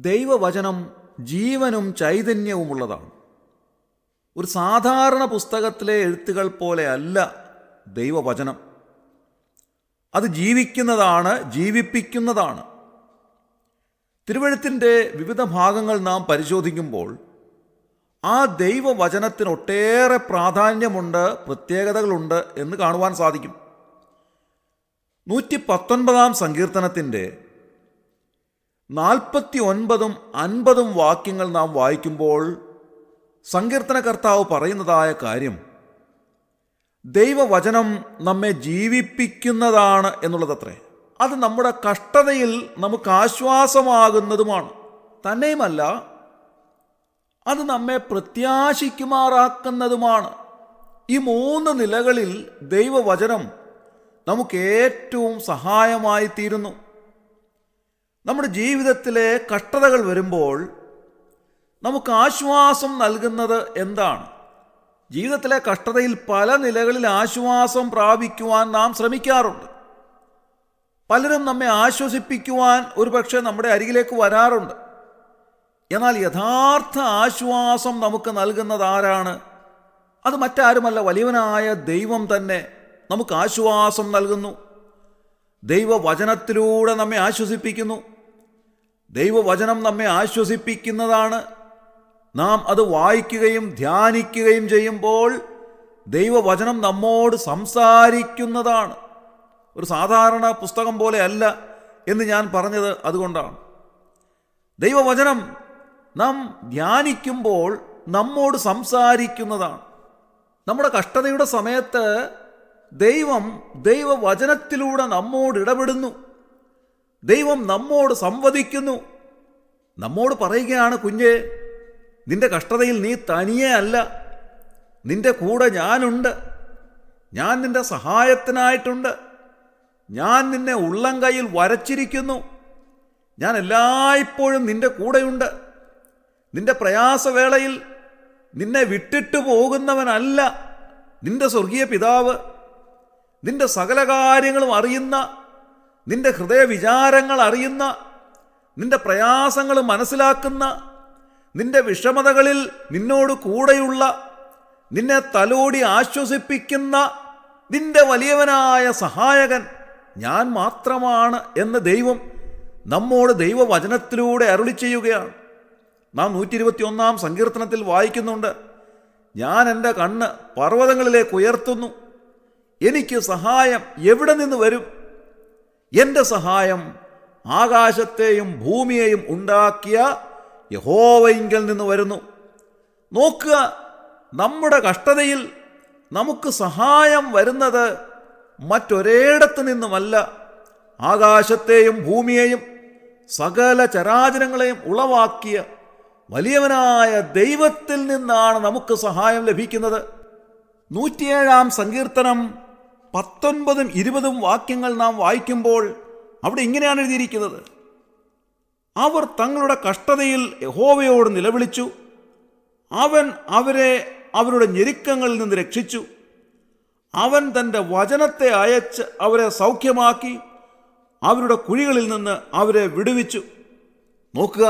ദൈവവചനം ജീവനും ചൈതന്യവുമുള്ളതാണ്. ഒരു സാധാരണ പുസ്തകത്തിലെ എഴുത്തുകൾ പോലെ അല്ല ദൈവവചനം. അത് ജീവിക്കുന്നതാണ്, ജീവിപ്പിക്കുന്നതാണ്. തിരുവെഴുത്തിൻ്റെ വിവിധ ഭാഗങ്ങൾ നാം പരിശോധിക്കുമ്പോൾ ആ ദൈവവചനത്തിന് ഒട്ടേറെ പ്രാധാന്യമുണ്ട്, പ്രത്യേകതകളുണ്ട് എന്ന് കാണുവാൻ സാധിക്കും. 119 സങ്കീർത്തനത്തിൻ്റെ 49 50 വാക്യങ്ങൾ നാം വായിക്കുമ്പോൾ സങ്കീർത്തനകർത്താവ് പറയുന്നതായ കാര്യം ദൈവവചനം നമ്മെ ജീവിപ്പിക്കുന്നതാണ് എന്നുള്ളതത്രേ. അത് നമ്മുടെ കഷ്ടതയിൽ നമുക്ക് ആശ്വാസമാകുന്നതുമാണ്. തന്നെയുമല്ല, അത് നമ്മെ പ്രത്യാശിക്കുമാറാക്കുന്നതുമാണ്. ഈ 3 നിലകളിൽ ദൈവവചനം നമുക്ക് ഏറ്റവും സഹായമായി തീരുന്നു. നമ്മുടെ ജീവിതത്തിലെ കഷ്ടതകൾ വരുമ്പോൾ നമുക്ക് ആശ്വാസം നൽകുന്നത് എന്താണ്? ജീവിതത്തിലെ കഷ്ടതയിൽ പല നിലകളിൽ ആശ്വാസം പ്രാപിക്കുവാൻ നാം ശ്രമിക്കാറുണ്ട്. പലരും നമ്മെ ആശ്വസിപ്പിക്കുവാൻ ഒരുപക്ഷെ നമ്മുടെ അരികിലേക്ക് വരാറുണ്ട്. എന്നാൽ യഥാർത്ഥ ആശ്വാസം നമുക്ക് നൽകുന്നത് ആരാണ്? അത് മറ്റാരുമല്ല, വലിയവനായ ദൈവം തന്നെ നമുക്ക് ആശ്വാസം നൽകുന്നു. ദൈവവചനത്തിലൂടെ നമ്മെ ആശ്വസിപ്പിക്കുന്നു. ദൈവവചനം നമ്മെ ആശ്വസിപ്പിക്കുന്നതാണ്. നാം അത് വായിക്കുകയും ധ്യാനിക്കുകയും ചെയ്യുമ്പോൾ ദൈവവചനം നമ്മോട് സംസാരിക്കുന്നതാണ്. ഒരു സാധാരണ പുസ്തകം പോലെ അല്ല എന്ന് ഞാൻ പറഞ്ഞത് അതുകൊണ്ടാണ്. ദൈവവചനം നാം ധ്യാനിക്കുമ്പോൾ നമ്മോട് സംസാരിക്കുന്നതാണ്. നമ്മുടെ കഷ്ടതയുടെ സമയത്ത് ദൈവം ദൈവവചനത്തിലൂടെ നമ്മോട് ഇടപെടുന്നു. ദൈവം നമ്മോട് സംവദിക്കുന്നു. നമ്മോട് പറയുകയാണ്, കുഞ്ഞേ, നിന്റെ കഷ്ടതയിൽ നീ തനിയെ അല്ല, നിന്റെ കൂടെ ഞാനുണ്ട്. ഞാൻ നിന്റെ സഹായത്തിനായിട്ടുണ്ട്. ഞാൻ നിന്നെ ഉള്ളം കൈയിൽ വരച്ചിരിക്കുന്നു. ഞാൻ എല്ലായ്പ്പോഴും നിന്റെ കൂടെയുണ്ട്. നിന്റെ പ്രയാസവേളയിൽ നിന്നെ വിട്ടിട്ട് പോകുന്നവനല്ല നിന്റെ സ്വർഗീയ പിതാവ്. നിന്റെ സകല കാര്യങ്ങളും അറിയുന്ന, നിന്റെ ഹൃദയവിചാരങ്ങൾ അറിയുന്ന, നിന്റെ പ്രയാസങ്ങൾ മനസ്സിലാക്കുന്ന, നിന്റെ വിഷമതകളിൽ നിന്നോട് കൂടെയുള്ള, നിന്നെ തലോടി ആശ്വസിപ്പിക്കുന്ന നിന്റെ വലിയവനായ സഹായകൻ ഞാൻ മാത്രമാണ് എന്ന് ദൈവം നമ്മോട് ദൈവവചനത്തിലൂടെ അരുളി ചെയ്യുകയാണ്. നാം 121 സങ്കീർത്തനത്തിൽ വായിക്കുന്നുണ്ട്, ഞാൻ എൻ്റെ കണ്ണ് പർവ്വതങ്ങളിലേക്ക് ഉയർത്തുന്നു, എനിക്ക് സഹായം എവിടെ നിന്ന് വരും? എൻ്റെ സഹായം ആകാശത്തെയും ഭൂമിയെയും ഉണ്ടാക്കിയ യഹോവയിങ്കൽ നിന്ന് വരുന്നു. നോക്കുക, നമ്മുടെ കഷ്ടതയിൽ നമുക്ക് സഹായം വരുന്നത് മറ്റൊരിടത്ത് നിന്നുമല്ല. ആകാശത്തെയും ഭൂമിയെയും സകല ചരാചരങ്ങളെയും ഉളവാക്കിയ വലിയവനായ ദൈവത്തിൽ നിന്നാണ് നമുക്ക് സഹായം ലഭിക്കുന്നത്. 107 സങ്കീർത്തനം 19 20 വാക്യങ്ങൾ നാം വായിക്കുമ്പോൾ അവിടെ ഇങ്ങനെയാണ് എഴുതിയിരിക്കുന്നത്, അവർ തങ്ങളുടെ കഷ്ടതയിൽ യഹോവയോട് നിലവിളിച്ചു, അവൻ അവരെ അവരുടെ ഞെരുക്കങ്ങളിൽ നിന്ന് രക്ഷിച്ചു. അവൻ തൻ്റെ വചനത്തെ അയച്ച് അവരെ സൗഖ്യമാക്കി, അവരുടെ കുഴികളിൽ നിന്ന് അവരെ വിടുവിച്ചു. നോക്കുക,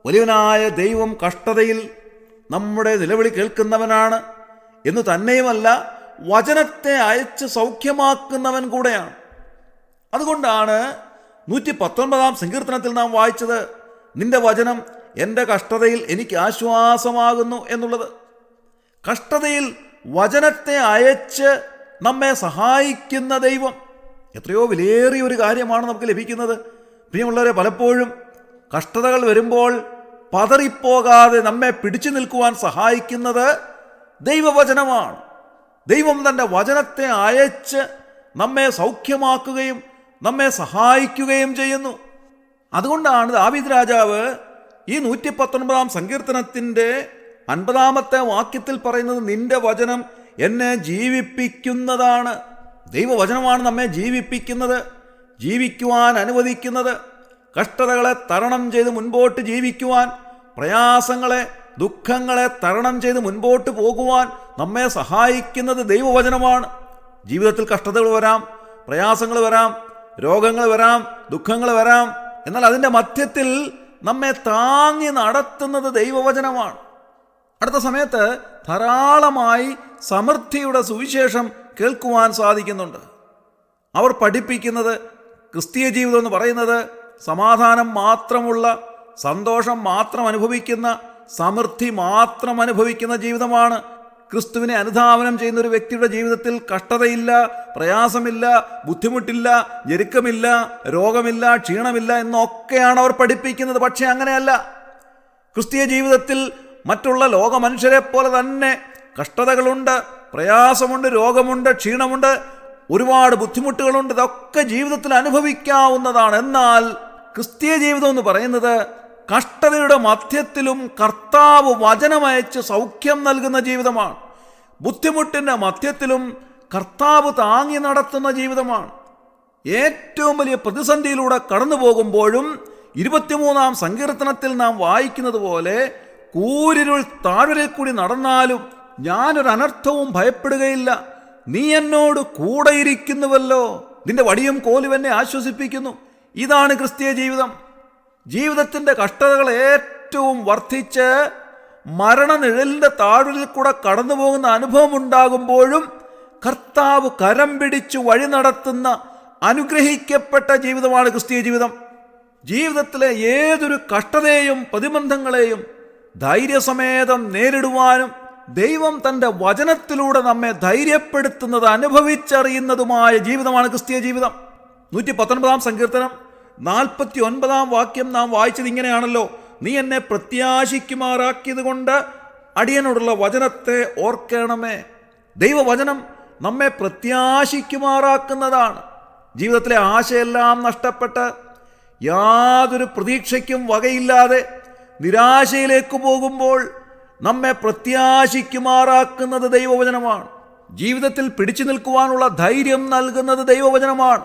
വലിയവനായ ദൈവം കഷ്ടതയിൽ നമ്മുടെ നിലവിളി കേൾക്കുന്നവനാണ് എന്ന് തന്നെയുമല്ല, വചനത്തെ അയച്ച് സൗഖ്യമാക്കുന്നവൻ കൂടെയാണ്. അതുകൊണ്ടാണ് 119 സങ്കീർത്തനത്തിൽ നാം വായിച്ചത്, നിന്റെ വചനം എൻ്റെ കഷ്ടതയിൽ എനിക്ക് ആശ്വാസമാകുന്നു എന്നുള്ളത്. കഷ്ടതയിൽ വചനത്തെ അയച്ച് നമ്മെ സഹായിക്കുന്ന ദൈവം എത്രയോ വിലയേറിയ ഒരു കാര്യമാണ് നമുക്ക് ലഭിക്കുന്നത്. പ്രിയമുള്ളവരെ, പലപ്പോഴും കഷ്ടതകൾ വരുമ്പോൾ പതറിപ്പോകാതെ നമ്മെ പിടിച്ചു നിൽക്കുവാൻ സഹായിക്കുന്നത് ദൈവവചനമാണ്. ദൈവം തൻ്റെ വചനത്തെ അയച്ച് നമ്മെ സൗഖ്യമാക്കുകയും നമ്മെ സഹായിക്കുകയും ചെയ്യുന്നു. അതുകൊണ്ടാണ് ദാവീദ് രാജാവ് ഈ 119 സങ്കീർത്തനത്തിൻ്റെ 50 വാക്യത്തിൽ പറയുന്നത്, നിന്റെ വചനം എന്നെ ജീവിപ്പിക്കുന്നതാണ്. ദൈവവചനമാണ് നമ്മെ ജീവിപ്പിക്കുന്നത്, ജീവിക്കുവാൻ അനുവദിക്കുന്നത്. കഷ്ടതകളെ തരണം ചെയ്ത് മുൻപോട്ട് ജീവിക്കുവാൻ, പ്രയാസങ്ങളെ ദുഃഖങ്ങളെ തരണം ചെയ്ത് മുൻപോട്ട് പോകുവാൻ നമ്മെ സഹായിക്കുന്നത് ദൈവവചനമാണ്. ജീവിതത്തിൽ കഷ്ടതകൾ വരാം, പ്രയാസങ്ങൾ വരാം, രോഗങ്ങൾ വരാം, ദുഃഖങ്ങൾ വരാം. എന്നാൽ അതിൻ്റെ മധ്യത്തിൽ നമ്മെ താങ്ങി നടത്തുന്നത് ദൈവവചനമാണ്. അടുത്ത സമയത്ത് ധാരാളമായി സമൃദ്ധിയുടെ സുവിശേഷം കേൾക്കുവാൻ സാധിക്കുന്നുണ്ട്. അവർ പഠിപ്പിക്കുന്നത് ക്രിസ്തീയ ജീവിതം എന്ന് പറയുന്നത് സമാധാനം മാത്രമുള്ള, സന്തോഷം മാത്രം അനുഭവിക്കുന്ന, സമൃദ്ധി മാത്രം അനുഭവിക്കുന്ന ജീവിതമാണ്. ക്രിസ്തുവിനെ അനുധാവനം ചെയ്യുന്ന ഒരു വ്യക്തിയുടെ ജീവിതത്തിൽ കഷ്ടതയില്ല, പ്രയാസമില്ല, ബുദ്ധിമുട്ടില്ല, ഞെരുക്കമില്ല, രോഗമില്ല, ക്ഷീണമില്ല എന്നൊക്കെയാണ് അവർ പഠിപ്പിക്കുന്നത്. പക്ഷേ അങ്ങനെയല്ല. ക്രിസ്തീയ ജീവിതത്തിൽ മറ്റുള്ള ലോക മനുഷ്യരെ പോലെ തന്നെ കഷ്ടതകളുണ്ട്, പ്രയാസമുണ്ട്, രോഗമുണ്ട്, ക്ഷീണമുണ്ട്, ഒരുപാട് ബുദ്ധിമുട്ടുകളുണ്ട്. ഇതൊക്കെ ജീവിതത്തിൽ അനുഭവിക്കാവുന്നതാണ്. എന്നാൽ ക്രിസ്തീയ ജീവിതം എന്ന് പറയുന്നത് കഷ്ടതയുടെ മധ്യത്തിലും കർത്താവ് വചനമയച്ച് സൗഖ്യം നൽകുന്ന ജീവിതമാണ്. ബുദ്ധിമുട്ടിൻ്റെ മധ്യത്തിലും കർത്താവ് താങ്ങി നടത്തുന്ന ജീവിതമാണ്. ഏറ്റവും വലിയ പ്രതിസന്ധിയിലൂടെ കടന്നു പോകുമ്പോഴും 23-ാം സങ്കീർത്തനത്തിൽ നാം വായിക്കുന്നത് പോലെ, കൂരിരുൾ താഴ്വരയിൽ കൂടി നടന്നാലും ഞാനൊരു അനർത്ഥവും ഭയപ്പെടുകയില്ല, നീ എന്നോട് കൂടെയിരിക്കുന്നുവല്ലോ, നിന്റെ വടിയും കോലും എന്നെ ആശ്വസിപ്പിക്കുന്നു. ഇതാണ് ക്രിസ്തീയ ജീവിതം. ജീവിതത്തിൻ്റെ കഷ്ടതകൾ ഏറ്റവും വർദ്ധിച്ച് മരണനിഴലിൻ്റെ താഴ്വരയിൽ കൂടെ കടന്നു പോകുന്ന അനുഭവം ഉണ്ടാകുമ്പോഴും കർത്താവ് കരം പിടിച്ചു വഴി നടത്തുന്ന അനുഗ്രഹിക്കപ്പെട്ട ജീവിതമാണ് ക്രിസ്തീയ ജീവിതം. ജീവിതത്തിലെ ഏതൊരു കഷ്ടതയെയും പ്രതിബന്ധങ്ങളെയും ധൈര്യസമേതം നേരിടുവാനും ദൈവം തൻ്റെ വചനത്തിലൂടെ നമ്മെ ധൈര്യപ്പെടുത്തുന്നത് അനുഭവിച്ചറിയുന്നതുമായ ജീവിതമാണ് ക്രിസ്തീയ ജീവിതം. 119-ാം സങ്കീർത്തനം 49-ാം വാക്യം നാം വായിച്ചത് ഇങ്ങനെയാണല്ലോ: നീ എന്നെ പ്രത്യാശിക്കുമാറാക്കിയത് കൊണ്ട് അടിയനോടുള്ള വചനത്തെ ഓർക്കണമേ. ദൈവവചനം നമ്മെ പ്രത്യാശിക്കുമാറാക്കുന്നതാണ്. ജീവിതത്തിലെ ആശയെല്ലാം നഷ്ടപ്പെട്ട് യാതൊരു പ്രതീക്ഷയ്ക്കും വകയില്ലാതെ നിരാശയിലേക്ക് പോകുമ്പോൾ നമ്മെ പ്രത്യാശിക്കുമാറാക്കുന്നത് ദൈവവചനമാണ്. ജീവിതത്തിൽ പിടിച്ചു നിൽക്കുവാനുള്ള ധൈര്യം നൽകുന്നത് ദൈവവചനമാണ്.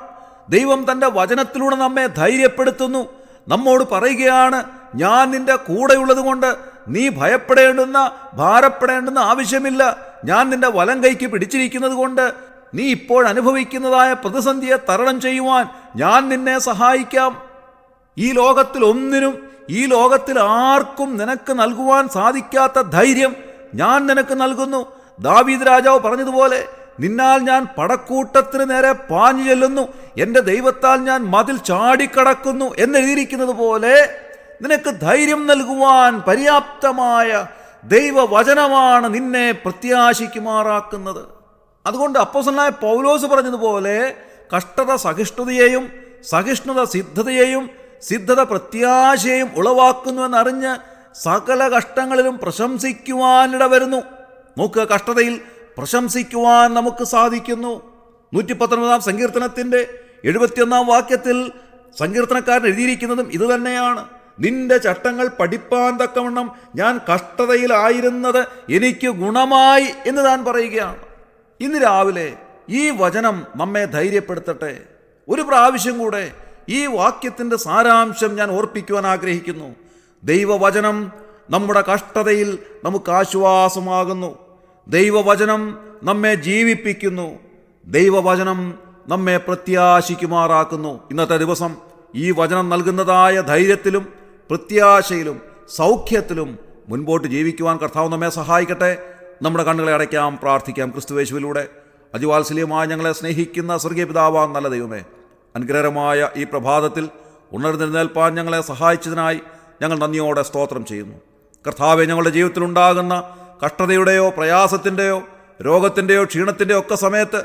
ദൈവം തൻ്റെ വചനത്തിലൂടെ നമ്മെ ധൈര്യപ്പെടുത്തുന്നു. നമ്മോട് പറയുകയാണ്, ഞാൻ നിന്റെ കൂടെയുള്ളത് കൊണ്ട് നീ ഭയപ്പെടേണ്ടുന്ന, ഭാരപ്പെടേണ്ടുന്ന ആവശ്യമില്ല. ഞാൻ നിന്റെ വലം കൈക്ക് പിടിച്ചിരിക്കുന്നത് കൊണ്ട് നീ ഇപ്പോൾ അനുഭവിക്കുന്നതായ പ്രതിസന്ധിയെ തരണം ചെയ്യുവാൻ ഞാൻ നിന്നെ സഹായിക്കാം. ഈ ലോകത്തിൽ ഒന്നിനും, ഈ ലോകത്തിൽ ആർക്കും നിനക്ക് നൽകുവാൻ സാധിക്കാത്ത ധൈര്യം ഞാൻ നിനക്ക് നൽകുന്നു. ദാവീദ് രാജാവ് പറഞ്ഞതുപോലെ, നിന്നാൽ ഞാൻ പടക്കൂട്ടത്തിന് നേരെ പാഞ്ഞു ചെല്ലുന്നു, എൻ്റെ ദൈവത്താൽ ഞാൻ മതിൽ ചാടിക്കടക്കുന്നു എന്നെഴുതിയിരിക്കുന്നത് പോലെ നിനക്ക് ധൈര്യം നൽകുവാൻ പര്യാപ്തമായ ദൈവവചനമാണ് നിന്നെ പ്രത്യാശിക്കുമാറാക്കുന്നത്. അതുകൊണ്ട് അപ്പോസ്തലനായ പൗലോസ് പറഞ്ഞതുപോലെ, കഷ്ടത സഹിഷ്ണുതയെയും, സഹിഷ്ണുത സിദ്ധതയെയും, സിദ്ധത പ്രത്യാശയും ഉളവാക്കുന്നുവെന്നറിഞ്ഞ് സകല കഷ്ടങ്ങളിലും പ്രശംസിക്കുവാനിട വരുന്നു. നോക്കുക, കഷ്ടതയിൽ പ്രശംസിക്കുവാൻ നമുക്ക് സാധിക്കുന്നു. 119-ാം സങ്കീർത്തനത്തിൻ്റെ 71-ാം വാക്യത്തിൽ സങ്കീർത്തനക്കാരൻ എഴുതിയിരിക്കുന്നതും ഇത് തന്നെയാണ്: നിന്റെ ചട്ടങ്ങൾ പഠിപ്പാൻ തക്കവണ്ണം ഞാൻ കഷ്ടതയിലായിരുന്നത് എനിക്ക് ഗുണമായി എന്ന് താൻ പറയുകയാണ്. ഇന്ന് രാവിലെ ഈ വചനം നമ്മെ ധൈര്യപ്പെടുത്തട്ടെ. ഒരു പ്രാവശ്യം കൂടെ ഈ വാക്യത്തിൻ്റെ സാരാംശം ഞാൻ ഓർപ്പിക്കുവാൻ ആഗ്രഹിക്കുന്നു. ദൈവവചനം നമ്മുടെ കഷ്ടതയിൽ നമുക്ക് ആശ്വാസമാകുന്നു. ദൈവവചനം നമ്മെ ജീവിപ്പിക്കുന്നു. ദൈവവചനം നമ്മെ പ്രത്യാശിക്കുമാറാക്കുന്നു. ഇന്നത്തെ ദിവസം ഈ വചനം നൽകുന്നതായ ധൈര്യത്തിലും പ്രത്യാശയിലും സൗഖ്യത്തിലും മുൻപോട്ട് ജീവിക്കുവാൻ കർത്താവ് നമ്മെ സഹായിക്കട്ടെ. നമ്മുടെ കണ്ണുകളെ അടയ്ക്കാം, പ്രാർത്ഥിക്കാം. ക്രിസ്തുയേശുവിലൂടെ അതിവാത്സല്യമായി ഞങ്ങളെ സ്നേഹിക്കുന്ന സ്വർഗീയ പിതാവാം നല്ല ദൈവമേ, അനുഗ്രഹമായ ഈ പ്രഭാതത്തിൽ ഉണർന്നെഴുന്നേൽപ്പാൻ ഞങ്ങളെ സഹായിച്ചതിനായി ഞങ്ങൾ നന്ദിയോടെ സ്തോത്രം ചെയ്യുന്നു. കർത്താവെ, ഞങ്ങളുടെ ജീവിതത്തിലുണ്ടാകുന്ന കഷ്ടതയുടെയോ പ്രയാസത്തിൻ്റെയോ രോഗത്തിൻ്റെയോ ക്ഷീണത്തിൻ്റെയോ ഒക്കെ സമയത്ത്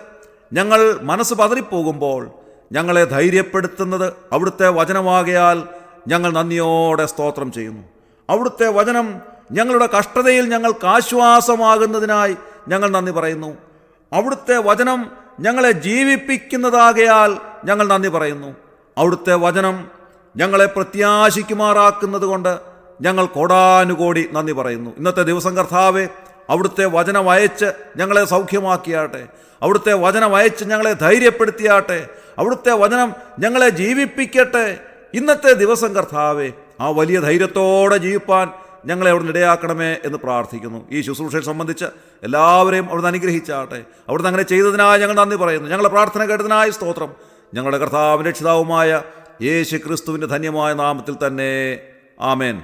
ഞങ്ങൾ മനസ്സ് പതറിപ്പോകുമ്പോൾ ഞങ്ങളെ ധൈര്യപ്പെടുത്തുന്നത് അവിടുത്തെ വചനമാകയാൽ ഞങ്ങൾ നന്ദിയോടെ സ്തോത്രം ചെയ്യുന്നു. അവിടുത്തെ വചനം ഞങ്ങളുടെ കഷ്ടതയിൽ ഞങ്ങൾക്ക് ആശ്വാസമാകുന്നതിനായി ഞങ്ങൾ നന്ദി പറയുന്നു. അവിടുത്തെ വചനം ഞങ്ങളെ ജീവിപ്പിക്കുന്നതാകയാൽ ഞങ്ങൾ നന്ദി പറയുന്നു. അവിടുത്തെ വചനം ഞങ്ങളെ പ്രത്യാശിക്കുമാറാക്കുന്നത് കൊണ്ട് ഞങ്ങൾ കോടാനുകോടി നന്ദി പറയുന്നു. ഇന്നത്തെ ദിവസം കർത്താവെ, അവിടുത്തെ വചനം അയച്ച് ഞങ്ങളെ സൗഖ്യമാക്കിയാട്ടെ. അവിടുത്തെ വചനം അയച്ച് ഞങ്ങളെ ധൈര്യപ്പെടുത്തിയാട്ടെ. അവിടുത്തെ വചനം ഞങ്ങളെ ജീവിപ്പിക്കട്ടെ. ഇന്നത്തെ ദിവസം കർത്താവേ, ആ വലിയ ധൈര്യത്തോടെ ജീവിപ്പാൻ ഞങ്ങളെ അവിടുന്ന് ഇടയാക്കണമേ എന്ന് പ്രാർത്ഥിക്കുന്നു. ഈ ശുശ്രൂഷയെ സംബന്ധിച്ച് എല്ലാവരെയും അവിടുന്ന് അനുഗ്രഹിച്ചാട്ടെ. അവിടുന്ന് അങ്ങനെ ചെയ്തതിനായി ഞങ്ങൾ നന്ദി പറയുന്നു. ഞങ്ങളുടെ പ്രാർത്ഥന കേട്ടതിനായി സ്തോത്രം. ഞങ്ങളുടെ കർത്താവും രക്ഷിതാവുമായ യേശു ക്രിസ്തുവിൻ്റെ ധന്യമായ നാമത്തിൽ തന്നെ. ആമേൻ.